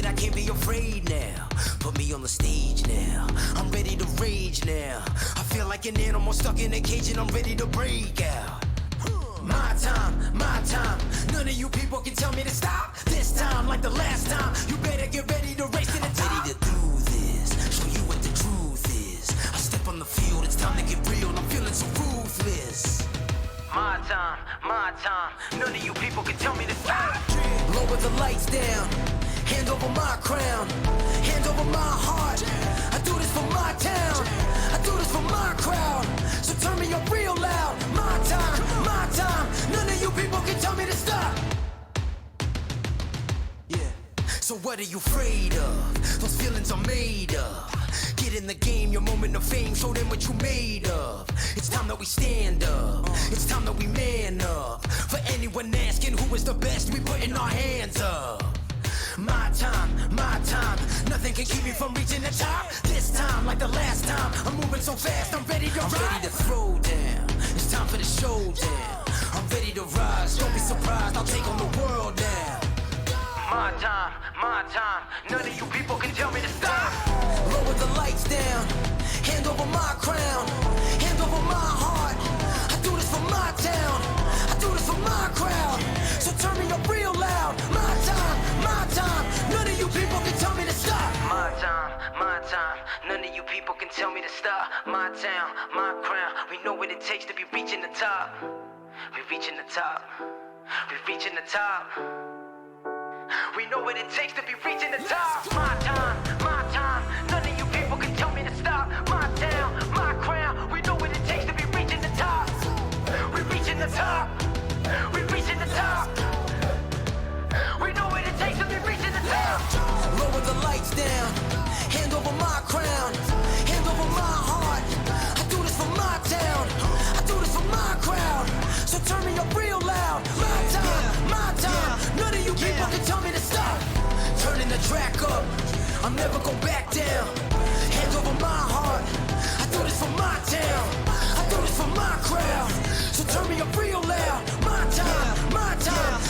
I can't be afraid now. Put me on the stage now. I'm ready to rage now. I feel like an animal stuck in a cage and I'm ready to break out. My time, my time. None of you people can tell me to stop. This time, like the last time, you better get ready to race to the top. I'm ready to do this, show you what the truth is. I step on the field, it's time to get real. I'm feeling so ruthless. My time. None of you people can tell me to stop. Lower the lights down. Hand over my crown. Hand over my heart. I do this for my town. I do this for my crowd. So turn me up real loud. My time. None of you people can tell me to stop. Yeah. So what are you afraid of? Those feelings are made of. Get in the game, your moment of fame. Show them what you made of. It's time that we stand up. It's time that we man up. For anyone asking who is the best, we putting our hands up. My time. Nothing can keep me from reaching the top. This time, like the last time, I'm moving so fast, I'm ready to ride. I'm ready to throw down. It's time for the showdown. I'm ready to rise. Don't be surprised, I'll take on the world now. My time. None of you people can tell me to stop. Lower the lights down. Hand over my crown. Hand over my heart. I do this for my town. I do this for my crowd. So turn me up real loud. My time. None of you people can tell me to stop. My time. None of you people can tell me to stop. My town, my crown. We know what it takes to be reaching the top. We're reaching the top. We're reaching the top. We know what it takes to be reaching the top. My time. None of you people can tell me to stop. My town, my crown. We know what it takes to be reaching the top. We're reaching the top. We're reaching the top. We know what it takes to be reaching the top. Lower the lights down. Hand over my crown. Hand over my heart. I do this for my town. I do this for my crowd. So turn me up real loud. My time. None of you people can tell me to stop. Turning the track up. I'm never going back down. Hand over my heart. I do this for my town. I do this for my crowd. So turn me up real loud. My time.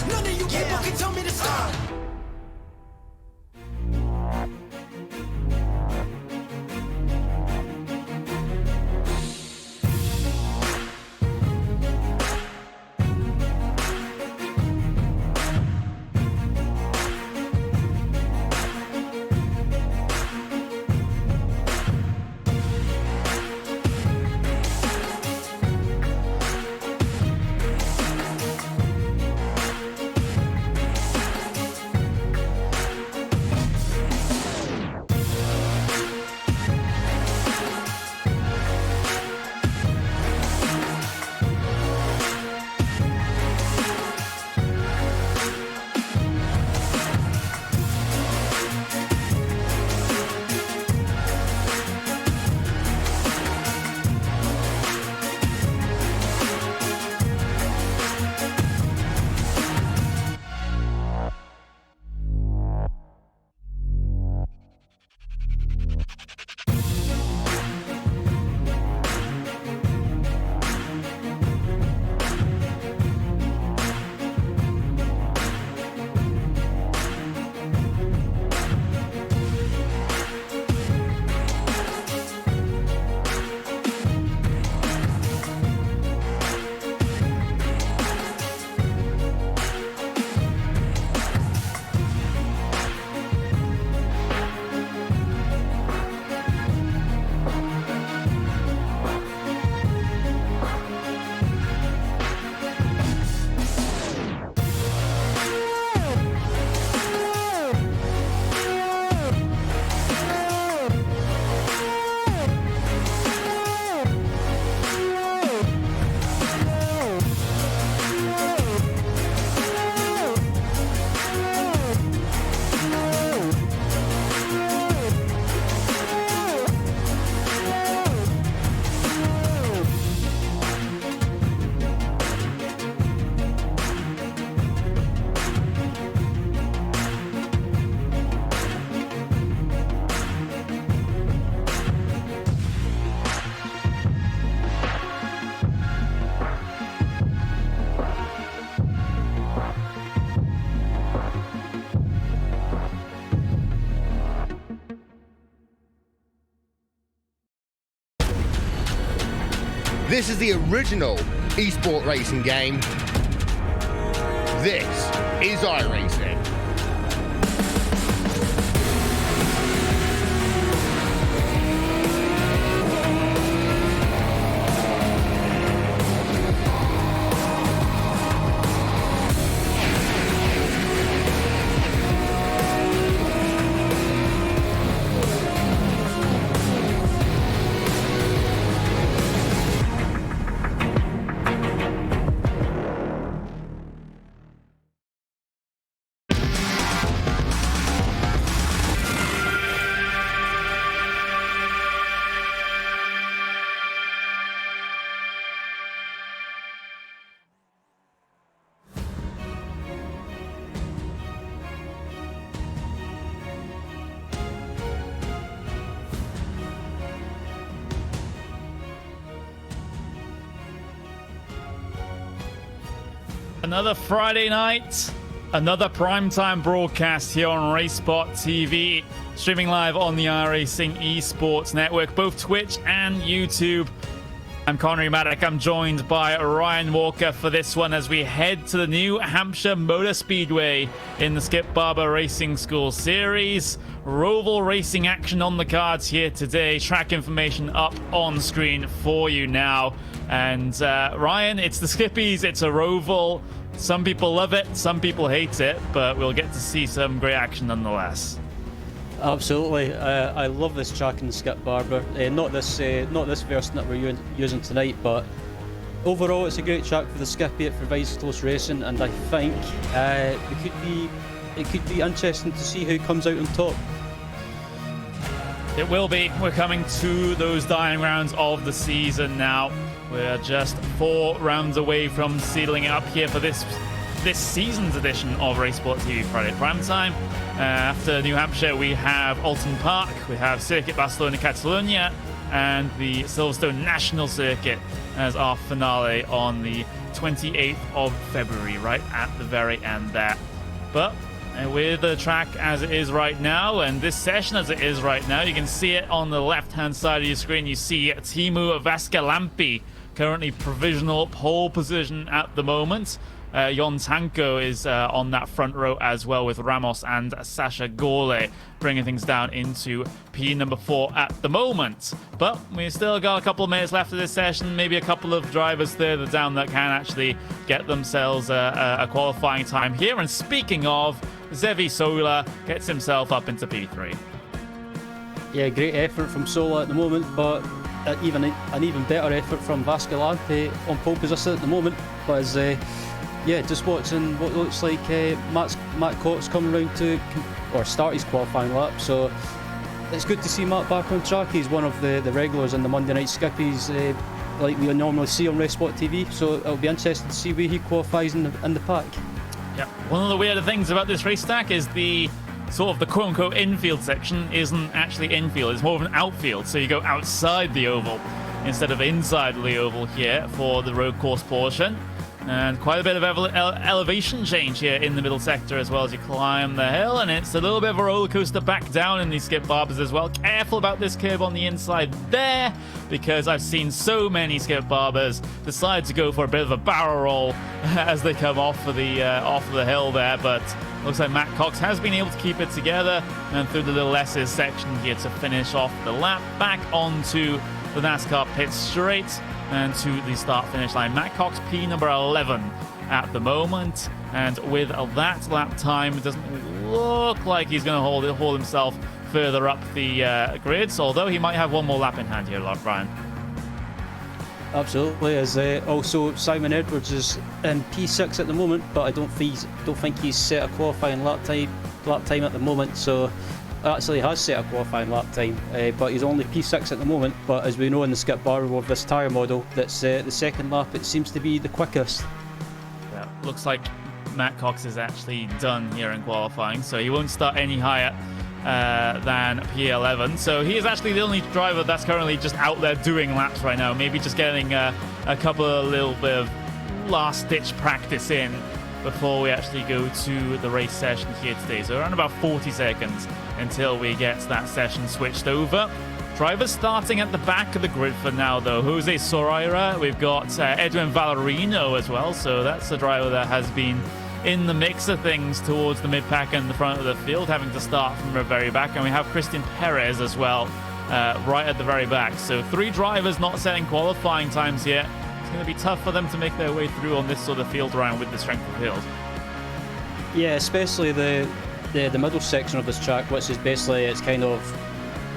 None of you people can tell me to stop. This is the original esport racing game. This is iRacing. Another Friday night, another primetime broadcast here on RaceSpot TV, streaming live on the iRacing Esports Network, both Twitch and YouTube. I'm Connery Maddock. I'm joined by Ryan Walker for this one as we head to the new Hampshire Motor Speedway in the Skip Barber Racing School Series. Roval racing action on the cards here today. Track information up on screen for you now. And Ryan, it's the Skippies, it's a Roval. Some people love it, some people hate it, but we'll get to see some great action nonetheless. Absolutely, I love this track in the Skip Barber. Not this version that we're using tonight, but overall it's a great track for the Skippy. It provides close racing, and I think it could be interesting to see who comes out on top. It will be. We're coming to those dying rounds of the season now. We're just 4 rounds away from sealing it up here for this season's edition of RaceSport TV Friday Primetime. After New Hampshire, we have Alton Park, we have Circuit Barcelona Catalunya, and the Silverstone National Circuit as our finale on the 28th of February, right at the very end there. But with the track as it is right now, and this session as it is right now, you can see it on the left-hand side of your screen. You see Teemu Vaskalampi, currently provisional pole position at the moment. Jon Tanko is on that front row as well, with Ramos and Sasha Gole bringing things down into P number 4 at the moment. But we've still got a couple of minutes left of this session, maybe a couple of drivers further down that can actually get themselves a qualifying time here. And speaking of, Zevi Sola gets himself up into P3. Yeah, great effort from Sola at the moment, but an even better effort from Vaskalampi on pole position at the moment. But just watching what looks like Matt Cox coming around to start his qualifying lap. So it's good to see Matt back on track. He's one of the regulars in the Monday Night Skippies, like we normally see on RaceSpot TV. So it'll be interesting to see where he qualifies in the pack. Yeah, one of the weirder things about this race track is the sort of the quote-unquote infield section isn't actually infield, it's more of an outfield, so you go outside the oval instead of inside the oval here for the road course portion. And quite a bit of elevation change here in the middle sector as well as you climb the hill, and it's a little bit of a roller coaster back down in these Skip Barbers as well. Careful about this curve on the inside there, because I've seen so many Skip Barbers decide to go for a bit of a barrel roll as they come off of the hill there, but looks like Matt Cox has been able to keep it together and through the little S's section here to finish off the lap, back onto the NASCAR pit straight and to the start-finish line. Matt Cox, P number 11 at the moment, and with that lap time, it doesn't look like he's going to hold himself further up the grids, although he might have one more lap in hand here, Brian. Absolutely. As also Simon Edwards is in P6 at the moment, but I don't think he's set a qualifying lap time at the moment. So actually has set a qualifying lap time, but he's only P6 at the moment. But as we know in the Skip Barber with this tyre model, that's the second lap, it seems to be the quickest. Yeah, looks like Matt Cox is actually done here in qualifying, so he won't start any higher than P11. So he is actually the only driver that's currently just out there doing laps right now, maybe just getting a couple of little bit of last-ditch practice in before we actually go to the race session here today. So around about 40 seconds until we get that session switched over. Drivers starting at the back of the grid for now, though. Jose Soraira, we've got Edwin Valerino as well, so that's a driver that has been in the mix of things towards the mid-pack and the front of the field, having to start from the very back. And we have Christian Perez as well, right at the very back. So 3 drivers not setting qualifying times yet. It's going to be tough for them to make their way through on this sort of field round with the strength of field. Yeah, especially the middle section of this track, which is basically, it's kind of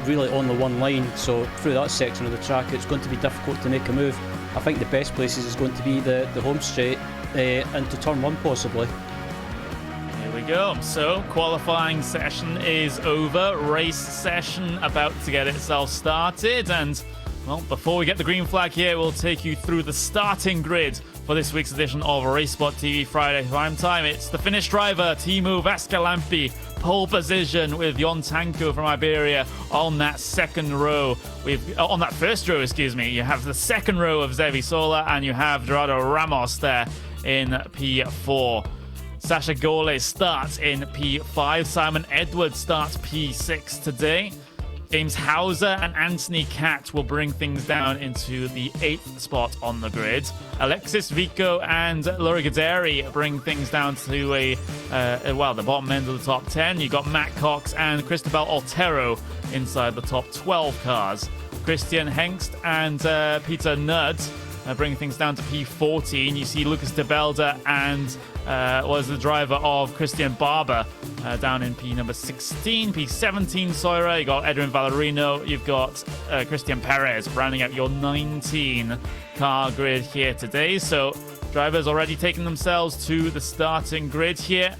really on the one line. So through that section of the track, it's going to be difficult to make a move. I think the best places is going to be the home straight into turn 1 possibly. Here we go. So qualifying session is over. Race session about to get itself started. And well, before we get the green flag here, we'll take you through the starting grid for this week's edition of Racesport TV Friday Prime Time. It's the Finnish driver, Teemu Väskälämpö, pole position with Jon Tanko from Iberia on that second row. On that first row, excuse me. You have the second row of Zevi Sola, and you have Gerardo Ramos there in P4. Sasha Gole starts in P5. Simon Edwards starts P6 today. James Hauser and Anthony Catt will bring things down into the 8th spot on the grid. Alexis Vico and Laura Gaderi bring things down to the bottom end of the top 10. You've got Matt Cox and Cristobal Otero inside the top 12 cars. Christian Hengst and Peter Nudd bring things down to P14. You see Lucas de Belder and was the driver of Christian Barber down in P number 16. P17 Soira, you got Edwin Valerino, you've got Christian Perez rounding out your 19 car grid here today. So drivers already taking themselves to the starting grid here,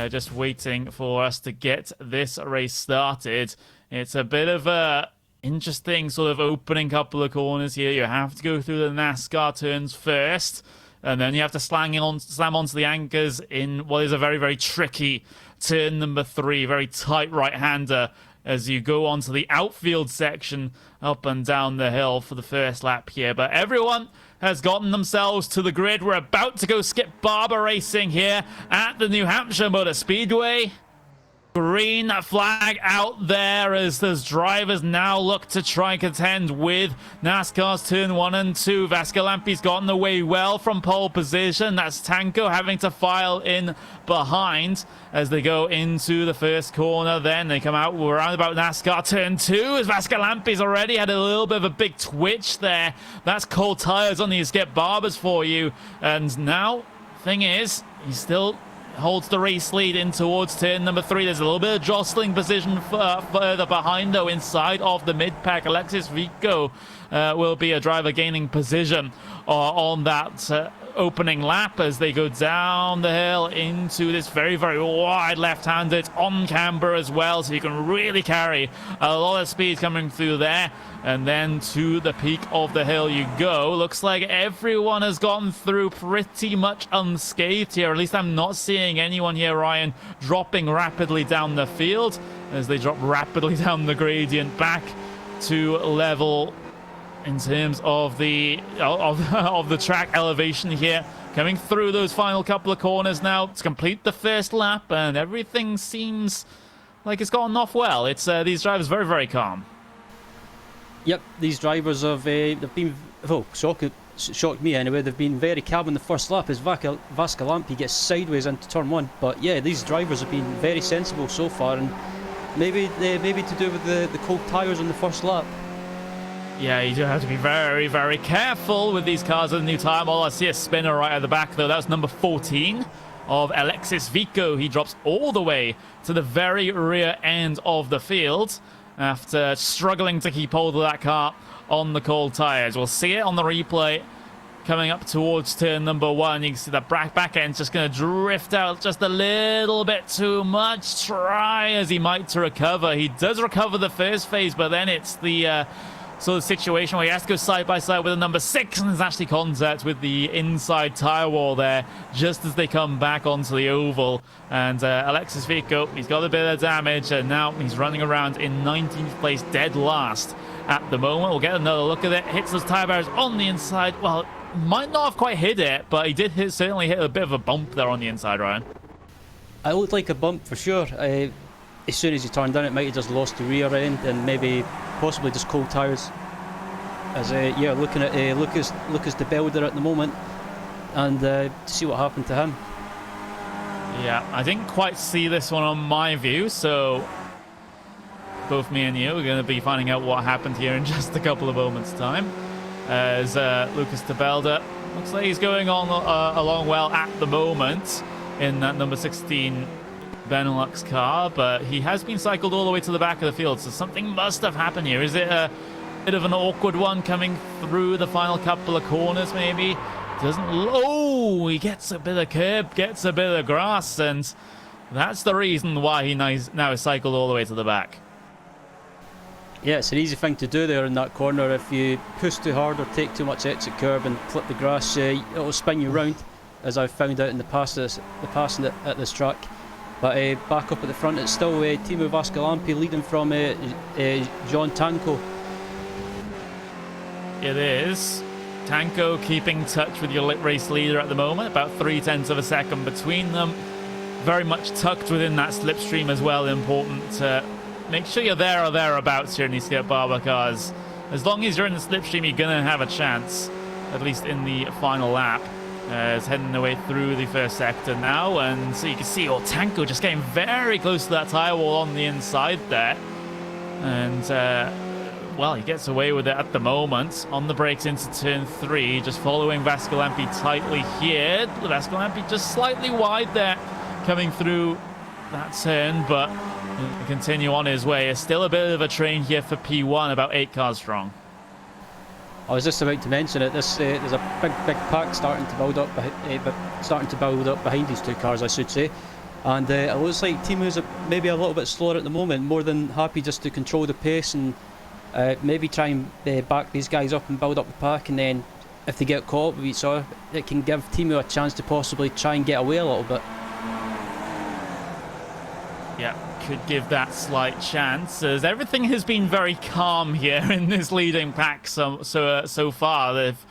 just waiting for us to get this race started. It's a bit of a interesting sort of opening couple of corners here. You have to go through the NASCAR turns first, and then you have to slam onto the anchors in what is a very, very tricky turn number 3. Very tight right-hander as you go onto the outfield section up and down the hill for the first lap here. But everyone has gotten themselves to the grid. We're about to go skip Barber racing here at the New Hampshire Motor Speedway. Green flag out there as those drivers now look to try and contend with NASCAR's turn 1 and 2. Väskälämpö's gotten away well from pole position. That's Tanko having to file in behind as they go into the first corner. Then they come out around about NASCAR turn 2 as Väskälämpö's already had a little bit of a big twitch there. That's cold tires on the Skip Barbers for you. And now, thing is, he's still holds the race lead in towards turn number 3. There's a little bit of jostling position further behind, though, inside of the mid-pack. Alexis Vico will be a driver gaining position on that opening lap as they go down the hill into this very, very wide left-hander. It's on camber as well, so you can really carry a lot of speed coming through there. And then to the peak of the hill you go. Looks like everyone has gotten through pretty much unscathed here. At least I'm not seeing anyone here, Ryan, dropping rapidly down the field as they drop rapidly down the gradient back to level in terms of the track elevation here. Coming through those final couple of corners now to complete the first lap, and everything seems like it's gotten off well. It's these drivers very, very calm. Yep, these drivers have they've been, shocked me anyway, they've been very calm in the first lap as Väskälämpö gets sideways into turn 1. But yeah, these drivers have been very sensible so far, and maybe to do with the cold tyres on the first lap. Yeah, you do have to be very, very careful with these cars with the new tyre model. I see a spinner right at the back, though. That's number 14 of Alexis Vico. He drops all the way to the very rear end of the field after struggling to keep hold of that car on the cold tyres. We'll see it on the replay coming up towards turn number 1. You can see the back end's just going to drift out just a little bit too much. Try as he might to recover. He does recover the first phase, but then it's the sort of situation where he has to go side by side with the number 6, and there's actually contact with the inside tyre wall there just as they come back onto the oval. And Alexis Vico, he's got a bit of damage, and now he's running around in 19th place, dead last at the moment. We'll get another look at it. Hits those tyre barriers on the inside. Well, might not have quite hit it, but he did certainly hit a bit of a bump there on the inside, Ryan. It looked like a bump for sure. as soon as he turned in, it might have just lost the rear end and maybe possibly just cold tyres. As yeah, looking at Lucas de Belder at the moment, and to see what happened to him. Yeah, I didn't quite see this one on my view, so both me and you are going to be finding out what happened here in just a couple of moments' time. As Lucas de Belder looks like he's going on along well at the moment in that number 16 Benelux car, but he has been cycled all the way to the back of the field, so something must have happened here. Is it a bit of an awkward one coming through the final couple of corners, maybe? Doesn't... Oh, he gets a bit of curb, gets a bit of grass, and that's the reason why he now is cycled all the way to the back. Yeah, it's an easy thing to do there in that corner. If you push too hard or take too much exit curb and clip the grass, it'll spin you round, as I've found out in the past at this track. But back up at the front, it's still Timo Vascalampi leading from John Tanko. It is. Tanko keeping touch with your race leader at the moment, about 0.3 of a second between them. Very much tucked within that slipstream as well. Important to make sure you're there or thereabouts here in these Barber cars. As long as you're in the slipstream, you're going to have a chance, at least in the final lap. Is heading away through the first sector now, and so you can see Tanko just getting very close to that tyre wall on the inside there. And well, he gets away with it at the moment. On the brakes into turn 3, just following Vascalampi tightly here. Vascalampi just slightly wide there, coming through that turn, but he'll continue on his way. It's still a bit of a train here for P1, about 8 cars strong. I was just about to mention it. There's a big pack starting to build up behind these two cars, I should say. And it looks like Timo's maybe a little bit slower at the moment. More than happy just to control the pace and maybe try and back these guys up and build up the pack. And then if they get caught up with each other, it can give Timo a chance to possibly try and get away a little bit. Yeah, could give that slight chance, as everything has been very calm here in this leading pack so far. They've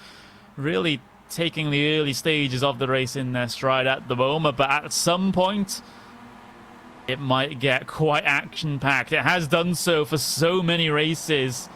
really taken the early stages of the race in their stride at the moment, but at some point it might get quite action-packed. It has done so for so many races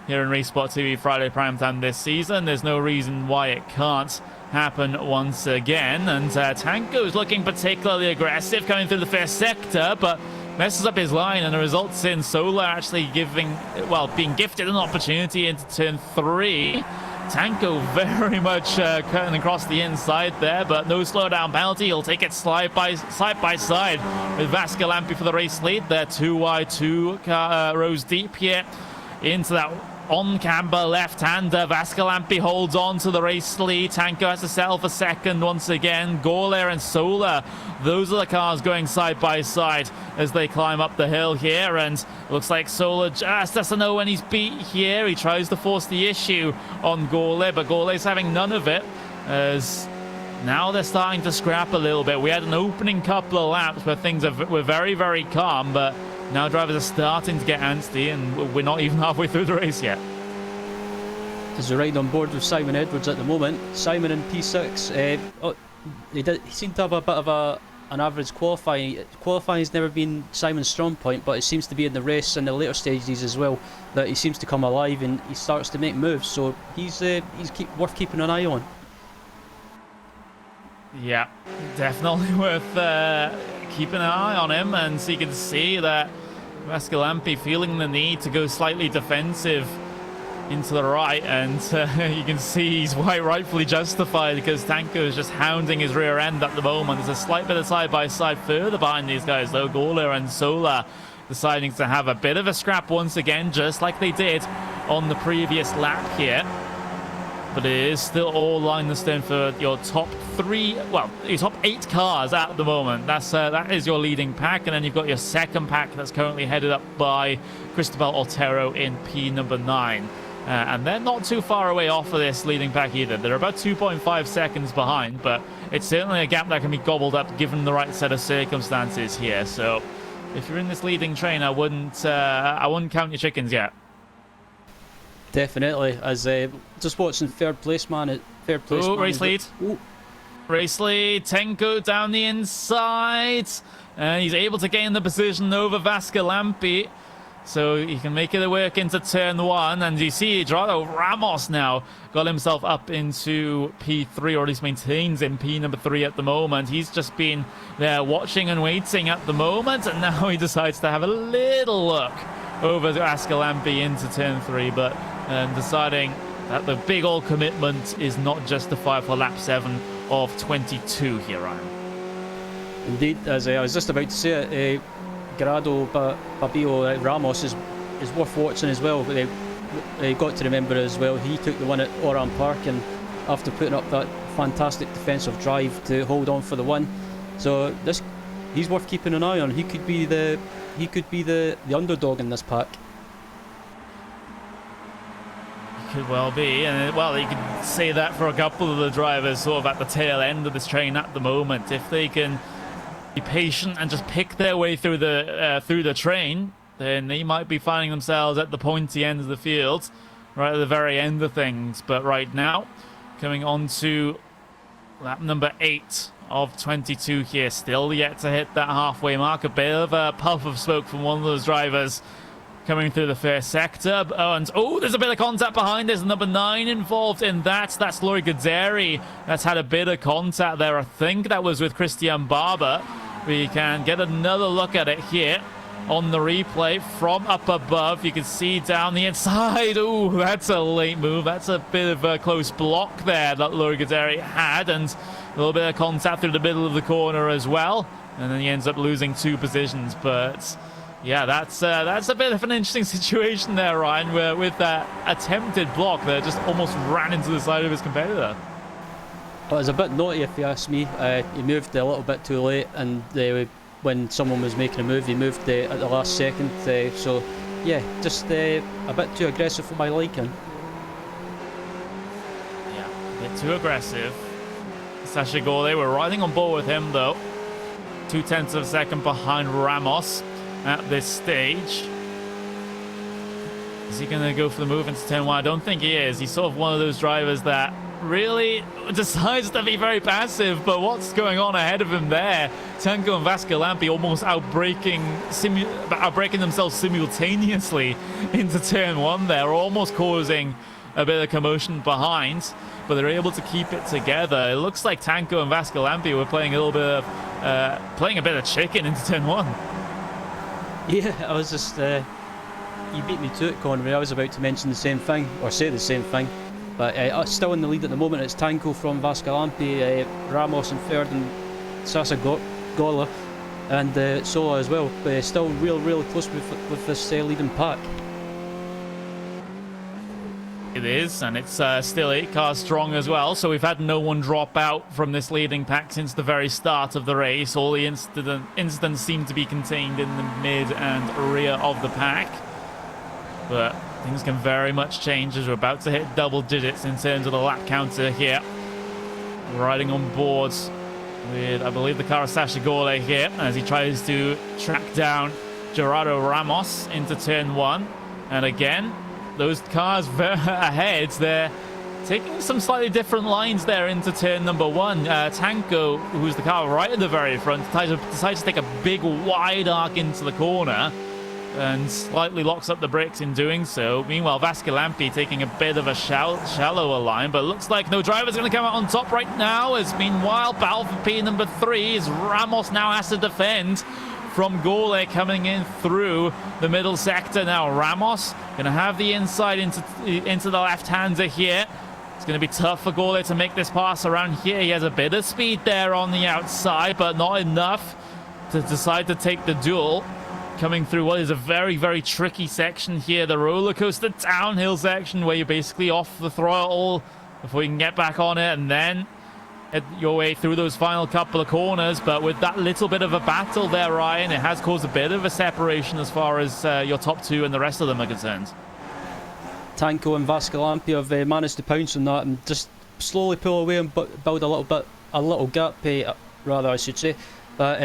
here in Race Sport TV Friday Primetime this season. There's no reason why it can't happen once again. And Tanko's looking particularly aggressive coming through the first sector, but messes up his line, and it results in Solar actually being gifted an opportunity into turn 3. Tanko very much cutting across the inside there, but no slowdown penalty. He'll take it side by side with Vascalampi for the race lead. They're 2 wide, 2 rows deep here into that on-camber left-hander. Vascalampi holds on to the race lead. Tanko has to settle for second once again. Gorler and Solar, those are the cars going side by side as they climb up the hill here, and it looks like Solar just doesn't know when he's beat here. He tries to force the issue on Gorler, but Gorler's having none of it, as now they're starting to scrap a little bit. We had an opening couple of laps where things were very, very calm, but now drivers are starting to get antsy, and we're not even halfway through the race yet. As we ride on board with Simon Edwards at the moment. Simon in P6. He seemed to have a bit of an average qualifying. Qualifying's never been Simon's strong point, but it seems to be in the race and the later stages as well that he seems to come alive and he starts to make moves. So he's worth keeping an eye on. Yeah, definitely worth keeping an eye on him, and so you can see that Vascalampi feeling the need to go slightly defensive into the right, and you can see he's quite rightfully justified, because Tanko is just hounding his rear end at the moment. There's a slight bit of side-by-side further behind these guys though. Gorler and Solar deciding to have a bit of a scrap once again, just like they did on the previous lap here. But it is still all line in the stone for your top 8 cars at the moment. That is your leading pack, and then you've got your second pack that's currently headed up by Cristobal Otero in P number 9. And they're not too far away off of this leading pack either. They're about 2.5 seconds behind, but it's certainly a gap that can be gobbled up given the right set of circumstances here. So if you're in this leading train, I wouldn't count your chickens yet. Definitely. As just watching third place man. Race lead. Race lead. Tanko down the inside. And he's able to gain the position over Vascalampi. So he can make it work into turn 1. And you see Gerardo Ramos now got himself up into P3, or at least maintains in P number 3 at the moment. He's just been there watching and waiting at the moment. And now he decides to have a little look over to Vascalampi into turn 3. But deciding that the big old commitment is not justified for lap 7 of 22 here, Ryan. Indeed, as I was just about to say it, Gerardo Babio Ramos is worth watching as well. But they got to remember as well, he took the one at Oran Park, and after putting up that fantastic defensive drive to hold on for the win, so he's worth keeping an eye on. He could be the underdog in this pack. Could well be, and well, you could say that for a couple of the drivers sort of at the tail end of this train at the moment. If they can be patient and just pick their way through the train, then they might be finding themselves at the pointy end of the field, right at the very end of things. But right now, coming on to lap number 8 of 22 here, still yet to hit that halfway mark. A bit of a puff of smoke from one of those drivers coming through the first sector. And there's a bit of contact behind. There's number 9 involved in that. That's Lori Gadzeri. That's had a bit of contact there. I think that was with Christian Barber. We can get another look at it here on the replay from up above. You can see down the inside. Oh, that's a late move. That's a bit of a close block there that Lori Gadzeri had, and a little bit of contact through the middle of the corner as well. And then he ends up losing 2 positions. But yeah, that's a bit of an interesting situation there, Ryan, where with that attempted block that just almost ran into the side of his competitor. It was a bit naughty if you ask me. He moved a little bit too late, and when someone was making a move, he moved at the last second. So yeah, just a bit too aggressive for my liking. Yeah, a bit too aggressive. Sasha Gole, we're riding on board with him though. 0.2 of a second behind Ramos at this stage. Is he going to go for the move into turn 1? I don't think he is. He's sort of one of those drivers that really decides to be very passive, but what's going on ahead of him there? Tanko and Vascalampi almost outbreaking themselves simultaneously into turn 1 there, almost causing a bit of commotion behind, but they're able to keep it together. It looks like Tanko and Vascalampi were playing a bit of chicken into turn 1. Yeah, I was just you beat me to it, Conway. I was about to mention the same thing, or say the same thing. But still in the lead at the moment. It's Tanko from Vascalampi, Ramos in third, and Sasa Gola, and Sola as well. But still really close with this leading pack. It is, and it's still 8 cars strong as well. So we've had no one drop out from this leading pack since the very start of the race. All the incidents seem to be contained in the mid and rear of the pack. But things can very much change as we're about to hit double digits in terms of the lap counter here. Riding on board with, I believe, the car of Sasha Gole here as he tries to track down Gerardo Ramos into turn 1. And again, those cars ahead, they're taking some slightly different lines there into turn number 1. Tanko, who's the car right at the very front, decides to take a big wide arc into the corner and slightly locks up the brakes in doing so. Meanwhile, Vascalampi taking a bit of a shallower line, but looks like no driver's going to come out on top right now, as meanwhile, battle for P number 3 as Ramos now has to defend from Gole coming in through the middle sector. Now Ramos going to have the inside into the left-hander here. It's going to be tough for Gole to make this pass around here. He has a bit of speed there on the outside, but not enough to decide to take the duel. Coming through what is a very tricky section here, the roller coaster downhill section, where you're basically off the throttle before you can get back on it, and then head your way through those final couple of corners. But with that little bit of a battle there, Ryan, it has caused a bit of a separation as far as your top 2 and the rest of them are concerned. Tanko and Vascalampi have managed to pounce on that and just slowly pull away and build a little gap, rather I should say. But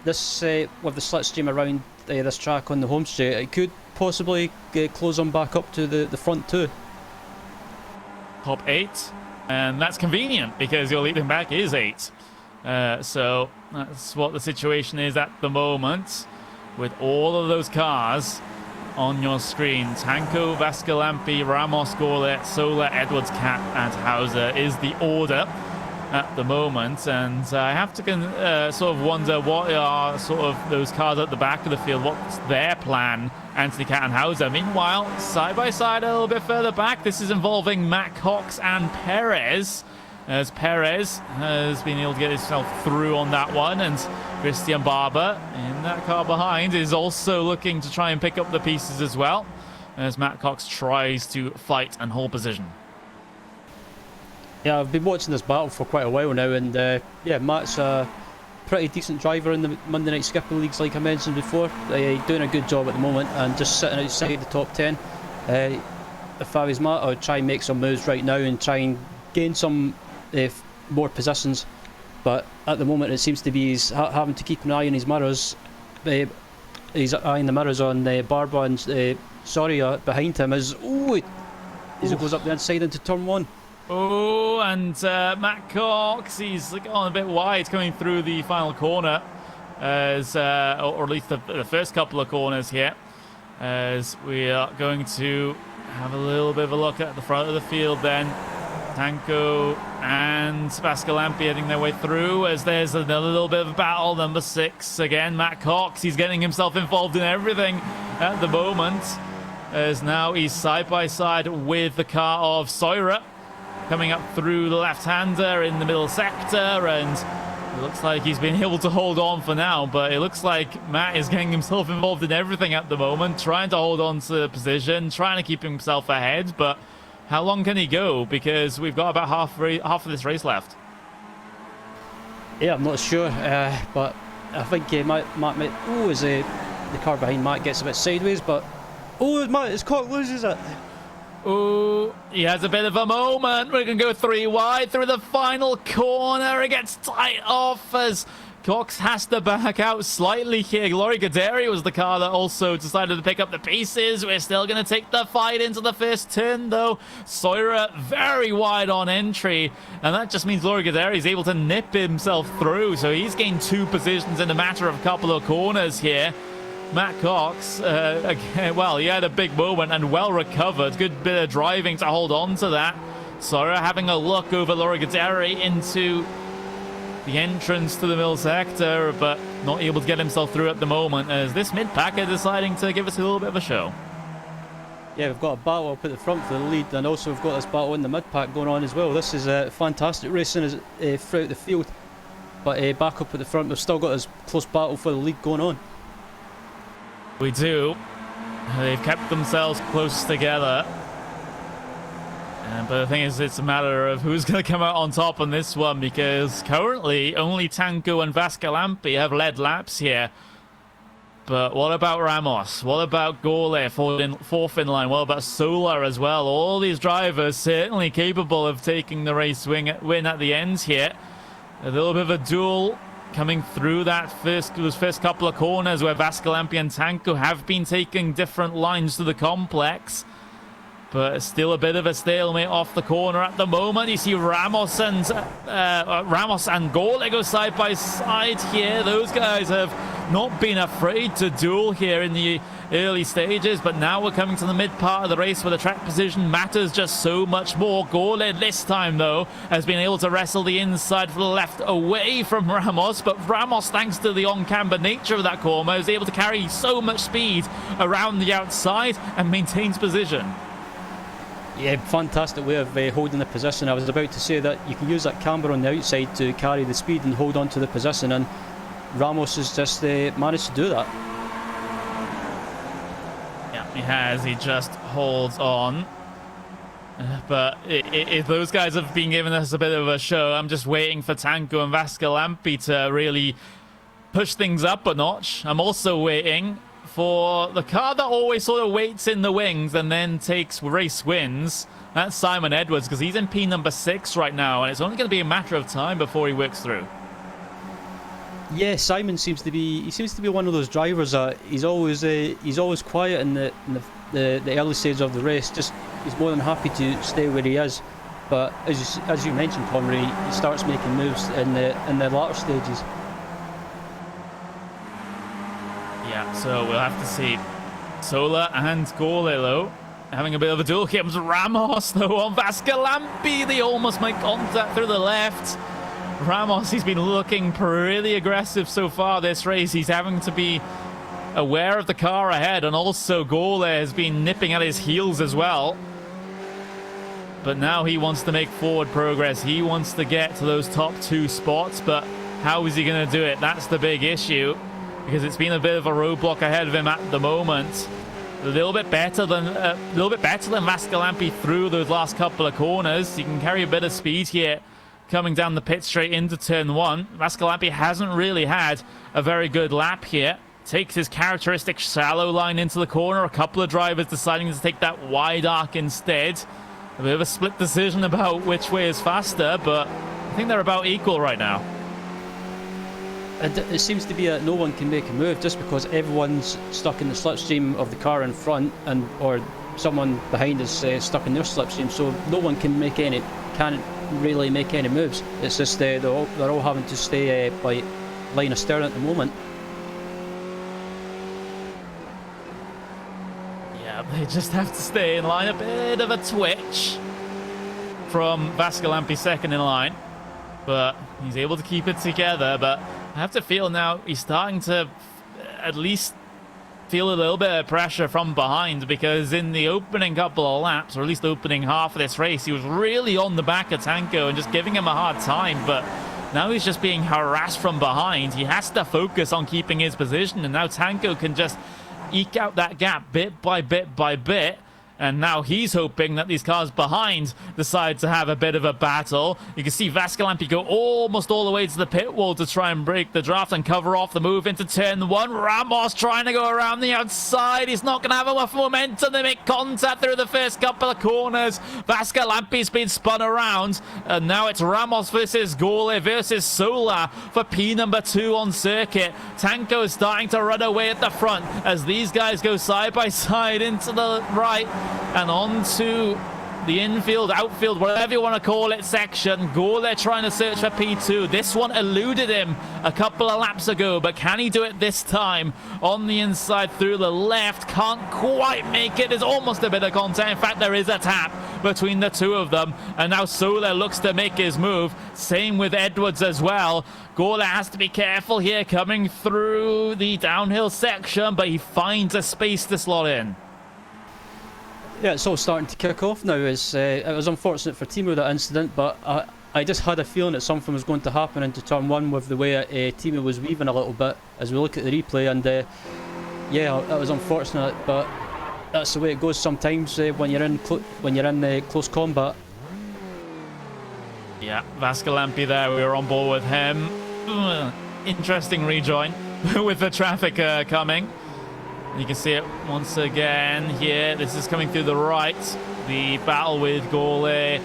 this with the slipstream around this track on the home straight, it could possibly close them back up to the front 2. Top 8, and that's convenient because your leading back is 8. So that's what the situation is at the moment, with all of those cars on your screen. Tanko, Vascalampi, Ramos, Gorlet, Sola, Edwards, Cat, and Hauser is the order at the moment. And I have to sort of wonder what are sort of those cars at the back of the field. What's their plan, Anthony, Cat, and Hauser? Meanwhile, side by side a little bit further back, this is involving Matt Cox and Perez, as Perez has been able to get himself through on that one, and Christian Barber in that car behind is also looking to try and pick up the pieces as well, as Matt Cox tries to fight and hold position. Yeah, I've been watching this battle for quite a while now, and yeah, Matt's a pretty decent driver in the Monday Night Skipper Leagues, like I mentioned before. Doing a good job at the moment and just sitting outside the top 10. If I was Matt, I would try and make some moves right now and try and gain some more positions, but at the moment it seems to be he's having to keep an eye on his mirrors. He's eyeing the mirrors on Barber and Soria behind him as it goes up the inside into turn 1. Oh, and Matt Cox, he's gone a bit wide coming through the final corner, as or at least the first couple of corners here, as we are going to have a little bit of a look at the front of the field then. Tanko and Vascalampi heading their way through, as there's another little bit of a battle. Number 6 again, Matt Cox. He's getting himself involved in everything at the moment, as now he's side by side with the car of Soira, coming up through the left-hander in the middle sector, and it looks like he's been able to hold on for now, but it looks like Matt is getting himself involved in everything at the moment, trying to hold on to the position, trying to keep himself ahead, but how long can he go? Because we've got about half of this race left. Yeah, I'm not sure, but I think Matt as the car behind Matt gets a bit sideways, but Matt, his Cox loses it. Oh, he has a bit of a moment. We're going to go 3 wide through the final corner. It gets tight off as Cox has to back out slightly here. Glory Gaderi was the car that also decided to pick up the pieces. We're still going to take the fight into the first turn, though. Soira very wide on entry, and that just means Glory Gaderi is able to nip himself through. So he's gained 2 positions in a matter of a couple of corners here. Matt Cox, again, well, he had a big moment and well recovered. Good bit of driving to hold on to that. Soira having a look over Glory Gaderi into the entrance to the middle sector, but not able to get himself through at the moment, as this mid-pack are deciding to give us a little bit of a show. Yeah, we've got a battle up at the front for the lead, and also we've got this battle in the mid-pack going on as well. This is fantastic racing throughout the field, but back up at the front we've still got this close battle for the lead going on. We do. They've kept themselves close together. But the thing is, it's a matter of who's going to come out on top on this one, because currently only Tanko and Vascalampi have led laps here. But what about Ramos? What about Gorle, fourth in line? What about Solar as well? All these drivers certainly capable of taking the race win at the end here. A little bit of a duel coming through those first couple of corners, where Vascalampi and Tanko have been taking different lines to the complex. But still a bit of a stalemate off the corner at the moment. You see Ramos and Gorle go side by side here. Those guys have not been afraid to duel here in the early stages, but now we're coming to the mid part of the race where the track position matters just so much more. Gorle this time, though, has been able to wrestle the inside for the left away from Ramos, but Ramos, thanks to the on-camber nature of that corner, is able to carry so much speed around the outside and maintains position. Yeah, fantastic way of holding the position. I was about to say that you can use that camber on the outside to carry the speed and hold on to the position, and Ramos has just managed to do that. Yeah, he has. He just holds on. But if those guys have been giving us a bit of a show, I'm just waiting for Tanko and Vascalampi to really push things up a notch. I'm also waiting for the car that always sort of waits in the wings and then takes race wins. That's Simon Edwards, because he's in P number 6 right now, and it's only going to be a matter of time before he works through. Yeah, Simon seems to be one of those drivers that he's always quiet in the early stage of the race. Just he's more than happy to stay where he is, But as you mentioned, Connery, he starts making moves in the latter stages. Yeah, so we'll have to see. Sola and Gorlilo having a bit of a duel. Here comes Ramos, though, on Vascalampi. They almost make contact through the left. Ramos, he's been looking pretty aggressive so far this race. He's having to be aware of the car ahead, and also Gorle has been nipping at his heels as well. But now he wants to make forward progress. He wants to get to those top 2 spots, but how is he going to do it? That's the big issue, because it's been a bit of a roadblock ahead of him at the moment. A little bit better than Vascalampi through those last couple of corners. He can carry a bit of speed here coming down the pit straight into turn 1. Vascalampi hasn't really had a very good lap here. Takes his characteristic shallow line into the corner. A couple of drivers deciding to take that wide arc instead. A bit of a split decision about which way is faster, but I think they're about equal right now. It seems to be that no one can make a move just because everyone's stuck in the slipstream of the car in front, or someone behind is stuck in their slipstream, so no one can't really make any moves. It's just they're all having to stay by line of stern at the moment. Yeah, they just have to stay in line. A bit of a twitch from Vascalampi second in line, but he's able to keep it together. But I have to feel now he's starting to at least feel a little bit of pressure from behind, because in the opening couple of laps, or at least opening half of this race, he was really on the back of Tanko and just giving him a hard time. But now he's just being harassed from behind. He has to focus on keeping his position, and now Tanko can just eke out that gap bit by bit by bit. And now he's hoping that these cars behind decide to have a bit of a battle. You can see Vascalampi go almost all the way to the pit wall to try and break the draft and cover off the move into turn 1. Ramos trying to go around the outside. He's not going to have enough momentum. They make contact through the first couple of corners. Vascalampi's been spun around. And now it's Ramos versus Gorle versus Sola for P number 2 on circuit. Tanko is starting to run away at the front as these guys go side by side into the right and onto the infield, outfield, whatever you want to call it, section. Gorle trying to search for P2. This one eluded him a couple of laps ago, but can he do it this time? On the inside through the left, can't quite make it. There's almost a bit of contact. In fact, there is a tap between the two of them, and now Sola looks to make his move. Same with Edwards as well. Gorle has to be careful here coming through the downhill section, but he finds a space to slot in. Yeah, it's all starting to kick off now. It was unfortunate for Timo, that incident, but I just had a feeling that something was going to happen into turn 1 with the way Timo was weaving a little bit as we look at the replay, and yeah, that was unfortunate, but that's the way it goes sometimes when you're in close combat. Yeah, Vascalampi there, we were on board with him. Interesting rejoin with the traffic coming. You can see it once again here. This is coming through the right. The battle with Gorle.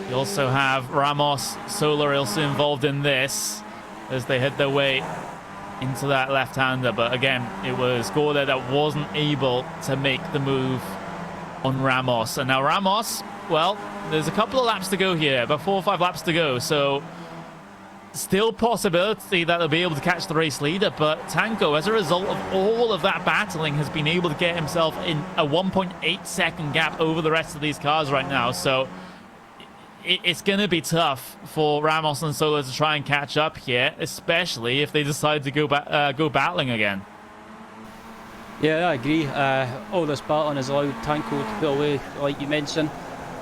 You also have Ramos, Sola also involved in this as they head their way into that left-hander. But again, it was Gorle that wasn't able to make the move on Ramos. And now Ramos, well, there's a couple of laps to go here, about 4 or 5 laps to go. So still possibility that they'll be able to catch the race leader, but Tanko, as a result of all of that battling, has been able to get himself in a 1.8 second gap over the rest of these cars right now. So it's going to be tough for Ramos and Sola to try and catch up here, especially if they decide to go battling again. Yeah, I agree. All this battling has allowed Tanko to pull away, like you mentioned.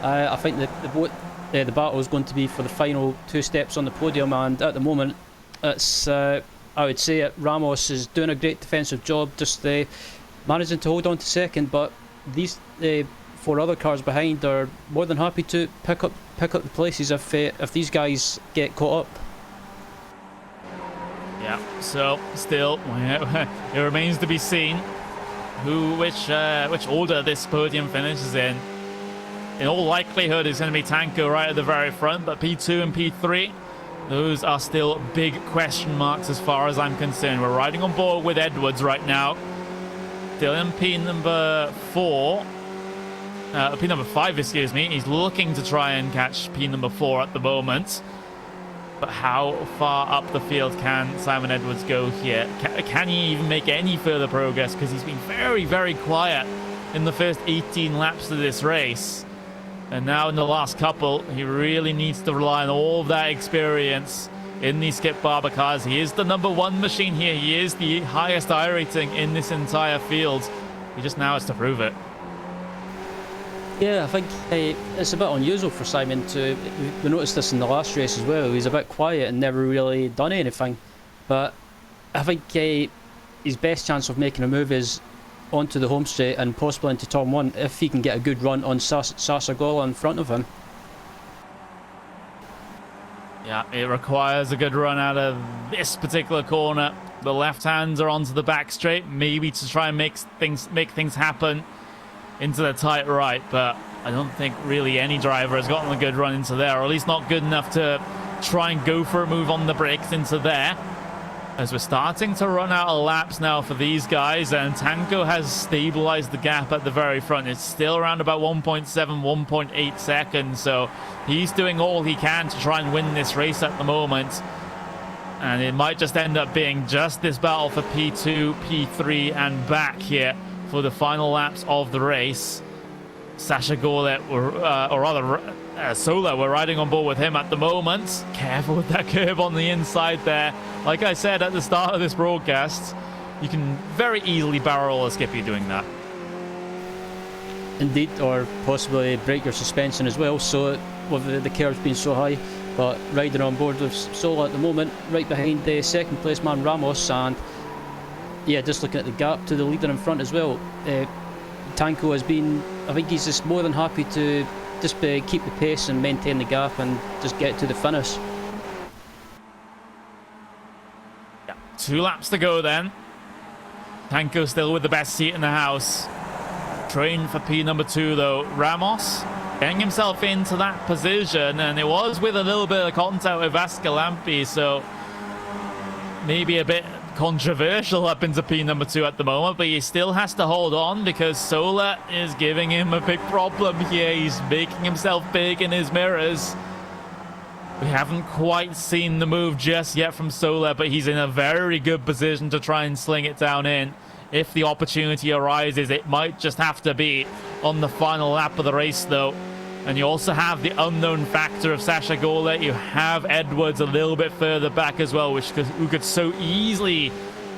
I think the battle is going to be for the final 2 steps on the podium, and at the moment it's I would say that Ramos is doing a great defensive job, just managing to hold on to second, but these 4 other cars behind are more than happy to pick up the places if these guys get caught up. Yeah, so still it remains to be seen which order this podium finishes in. In all likelihood, it's going to be Tanko right at the very front, but P2 and P3, those are still big question marks as far as I'm concerned. We're riding on board with Edwards right now. Still in P number 4. P number 5, excuse me. He's looking to try and catch P number 4 at the moment. But how far up the field can Simon Edwards go here? Can he even make any further progress? Because he's been very, very quiet in the first 18 laps of this race. And now in the last couple, he really needs to rely on all of that experience in these Skip Barber cars. He is the number 1 machine here. He is the highest iRating in this entire field. He just now has to prove it. Yeah, I think it's a bit unusual for Simon to... We noticed this in the last race as well. He's a bit quiet and never really done anything. But I think his best chance of making a move is onto the home straight and possibly into turn 1 if he can get a good run on Sasha Gola in front of him. Yeah, it requires a good run out of this particular corner. The left-hands are onto the back straight, maybe to try and make things happen into the tight right, but I don't think really any driver has gotten a good run into there, or at least not good enough to try and go for a move on the brakes into there. As we're starting to run out of laps now for these guys, and Tanko has stabilized the gap at the very front. It's still around about 1.7, 1.8 seconds, so he's doing all he can to try and win this race at the moment. And it might just end up being just this battle for P2, P3, and back here for the final laps of the race. Sasha Golet, Sola, we're riding on board with him at the moment. Careful with that curve on the inside there. Like I said at the start of this broadcast, you can very easily barrel a Skippy doing that. Indeed, or possibly break your suspension as well, so with the curves being so high. But riding on board with Sola at the moment, right behind the second place man Ramos, and yeah, just looking at the gap to the leader in front as well. Tanko has been, I think he's just more than happy to just keep the pace and maintain the gap and just get to the finish. Yeah, 2 laps to go then. Tanko still with the best seat in the house. Train for P number 2 though. Ramos getting himself into that position, and it was with a little bit of contact with Vascalampi, so maybe a bit controversial up into P number 2 at the moment, but he still has to hold on because Sola is giving him a big problem here. He's making himself big in his mirrors. We haven't quite seen the move just yet from Sola, but he's in a very good position to try and sling it down in. If the opportunity arises, it might just have to be on the final lap of the race though. And you also have the unknown factor of Sasha Gola. You have Edwards a little bit further back as well, who could so easily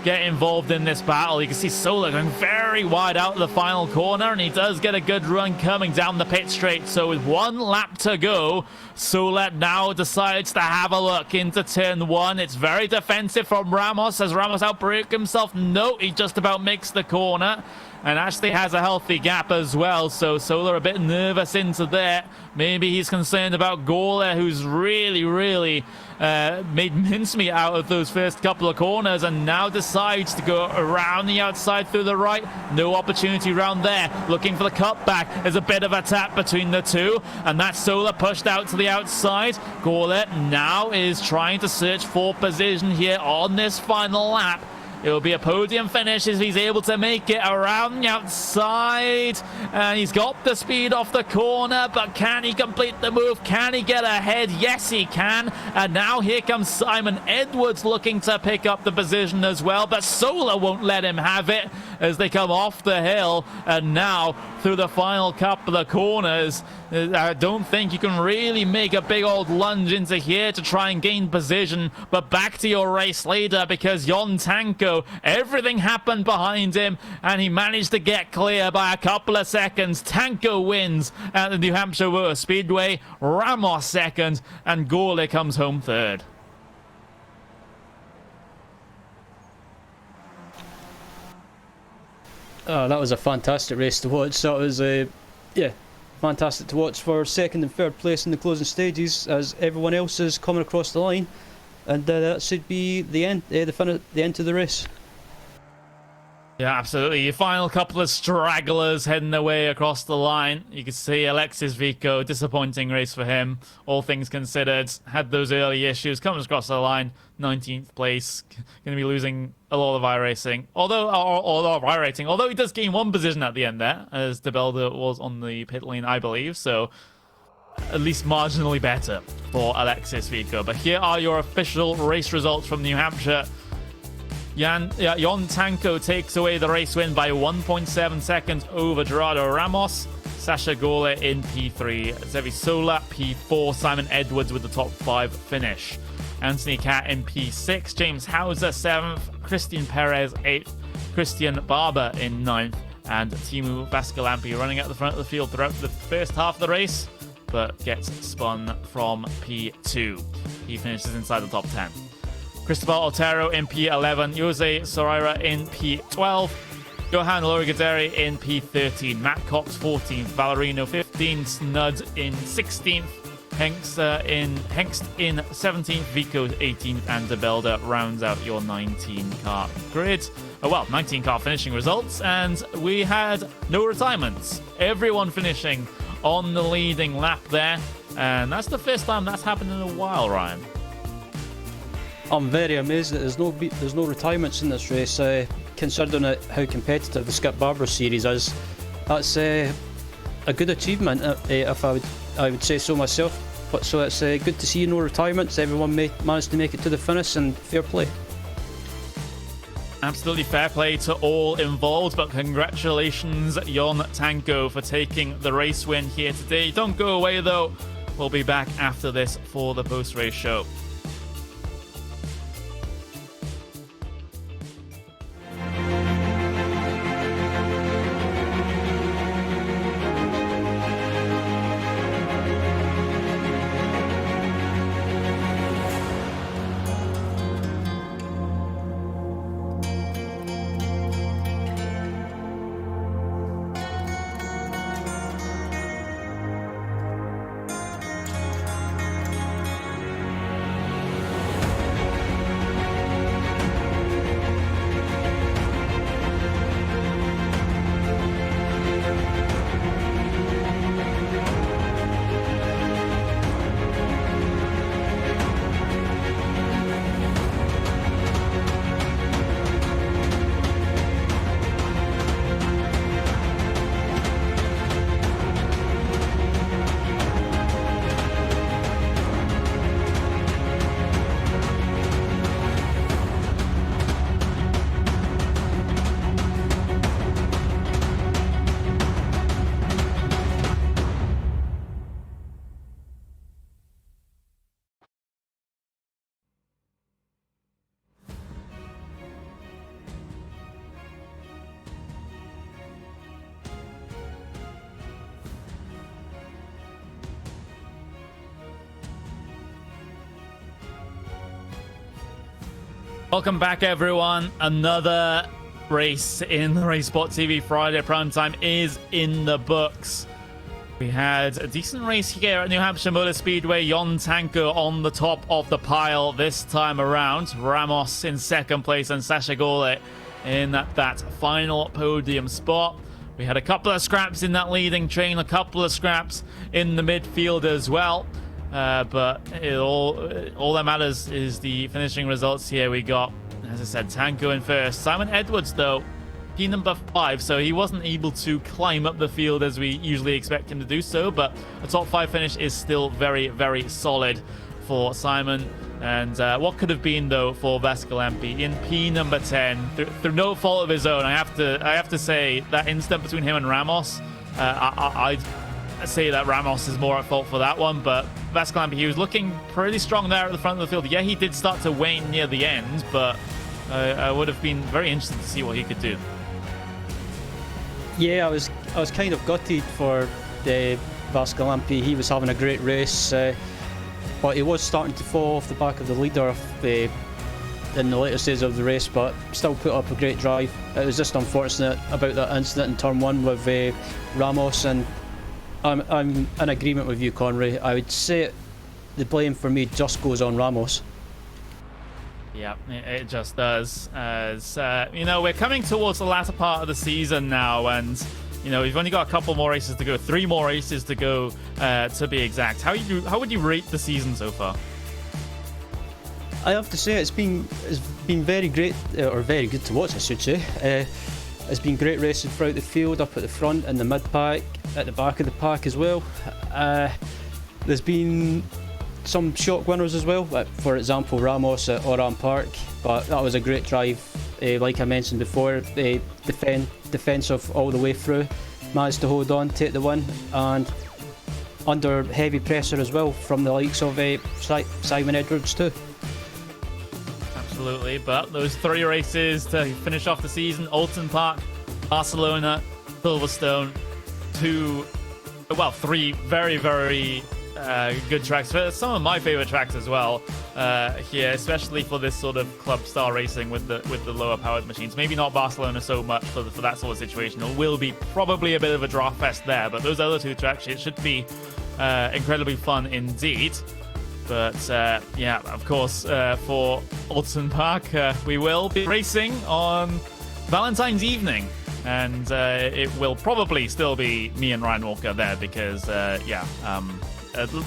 get involved in this battle. You can see Sola going very wide out of the final corner, and he does get a good run coming down the pit straight. So with 1 lap to go, Sola now decides to have a look into turn 1. It's very defensive from Ramos. As Ramos outbrake himself? No, he just about makes the corner. And actually has a healthy gap as well, so Sola a bit nervous into there. Maybe he's concerned about Gola, who's really made mincemeat out of those first couple of corners, and now decides to go around the outside through the right. No opportunity around there. Looking for the cutback. There's a bit of a tap between the two, and that's Sola pushed out to the outside. Gola now is trying to search for position here on this final lap. It will be a podium finish if he's able to make it around the outside. And he's got the speed off the corner, but can he complete the move? Can he get ahead? Yes, he can. And now here comes Simon Edwards looking to pick up the position as well, but Sola won't let him have it as they come off the hill. And now through the final couple of corners, I don't think you can really make a big old lunge into here to try and gain position, but back to your race later, because Jon Tanko, everything happened behind him and he managed to get clear by a couple of seconds. Tanko wins at the New Hampshire Motor Speedway, Ramos second, and Gola comes home third. Oh, that was a fantastic race to watch. That was yeah, fantastic to watch for second and third place in the closing stages as everyone else is coming across the line, and that should be the end, the end of the race. Yeah, absolutely. Your final couple of stragglers heading away across the line. You can see Alexis Vico, disappointing race for him, all things considered. Had those early issues, comes across the line, 19th place. Going to be losing a lot of iRacing. Although he does gain one position at the end there, as De Belder was on the pit lane, I believe. So at least marginally better for Alexis Vico. But here are your official race results from New Hampshire. Jon Tanko takes away the race win by 1.7 seconds over Gerardo Ramos. Sasha Gole in P3. Zevi Sola P4. Simon Edwards with the top 5 finish. Anthony Cat in P6. James Hauser 7th. Christian Perez 8th. Christian Barber in 9th. And Timu Vascalampi running at the front of the field throughout the first half of the race, but gets spun from P2. He finishes inside the top 10. Cristobal Otero in P11, Jose Soraya in P12, Johan Lorigaderi in P13, Matt Cox 14th, Valerino 15th, Snud in 16th, Hengst in 17th, Vico 18th, and De Belder rounds out your 19-car grid. 19-car finishing results, and we had no retirements. Everyone finishing on the leading lap there, and that's the first time that's happened in a while, Ryan. I'm very amazed that there's no retirements in this race, considering how competitive the Skip Barber series is. That's a good achievement, if I would say so myself. But so it's good to see no retirements. Everyone managed to make it to the finish, and fair play. Absolutely fair play to all involved, but congratulations, Jon Tanko, for taking the race win here today. Don't go away though. We'll be back after this for the post-race show. Welcome back, everyone. Another race in the Race Sport TV Friday Primetime is in the books. We had a decent race here at New Hampshire Motor Speedway. Jon Tanko on the top of the pile this time around. Ramos in second place and Sasha Gole in that final podium spot. We had a couple of scraps in that leading train, a couple of scraps in the midfield as well. But all that matters is the finishing results here. We got, as I said, Tanko in first. Simon Edwards, though, P number 5, so he wasn't able to climb up the field as we usually expect him to do so, but a top 5 finish is still very, very solid for Simon. And what could have been, though, for Vascalampi in P number 10 through no fault of his own. I have to say that incident between him and Ramos, I'd say that Ramos is more at fault for that one, but Vascalampi, he was looking pretty strong there at the front of the field. Yeah, he did start to wane near the end, but I would have been very interested to see what he could do. Yeah, I was kind of gutted for the Vascalampi. He was having a great race, but he was starting to fall off the back of the leader in the later stages of the race, but still put up a great drive. It was just unfortunate about that incident in turn 1 with Ramos, and I'm in agreement with you, Conroy. I would say the blame for me just goes on Ramos. Yeah, it just does. As we're coming towards the latter part of the season now, and we've only got a couple more races to go, 3 more races to go, to be exact. How would you rate the season so far? I have to say it's been very great, or very good to watch, I should say. It's been great racing throughout the field, up at the front, in the mid pack, at the back of the pack as well. There's been some shock winners as well, like for example Ramos at Oran Park, but that was a great drive, like I mentioned before, defensive all the way through, managed to hold on, take the win, and under heavy pressure as well from the likes of Simon Edwards too. Absolutely, but those 3 races to finish off the season: Alton Park, Barcelona, Silverstone, 3 very, very good tracks. Some of my favorite tracks as well here, especially for this sort of club style racing with the lower powered machines. Maybe not Barcelona so much for that sort of situation. It will be probably a bit of a draft fest there, but those other 2 tracks, it should be incredibly fun indeed. But yeah, of course, for Alton Park, we will be racing on Valentine's evening, and it will probably still be me and Ryan Walker there because,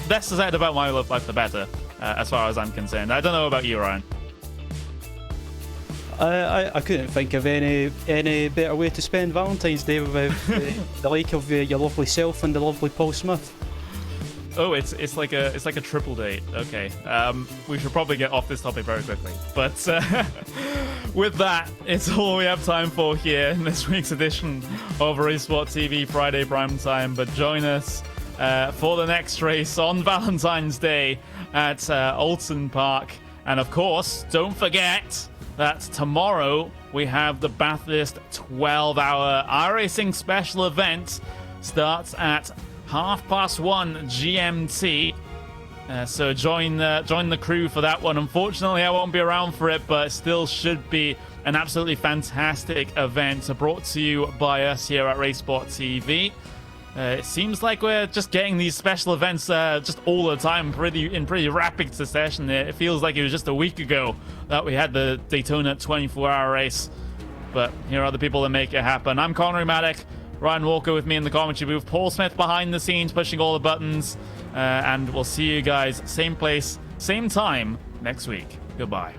less said about my love life, the better, as far as I'm concerned. I don't know about you, Ryan. I couldn't think of any better way to spend Valentine's Day with the like of your lovely self and the lovely Paul Smith. Oh, it's like a triple date. Okay, we should probably get off this topic very quickly. But with that, it's all we have time for here in this week's edition of Racesport TV Friday Prime Time. But join us for the next race on Valentine's Day at Alton Park, and of course, don't forget that tomorrow we have the Bathurst 12-hour iRacing special event. Starts at 1:30 GMT. So join the crew for that one. Unfortunately, I won't be around for it, but it still should be an absolutely fantastic event brought to you by us here at Racesport TV. It seems like we're just getting these special events just all the time, in pretty rapid succession. It feels like it was just a week ago that we had the Daytona 24-hour race. But here are the people that make it happen. I'm Connery Maddock. Ryan Walker with me in the commentary booth. Paul Smith behind the scenes, pushing all the buttons. And we'll see you guys same place, same time next week. Goodbye.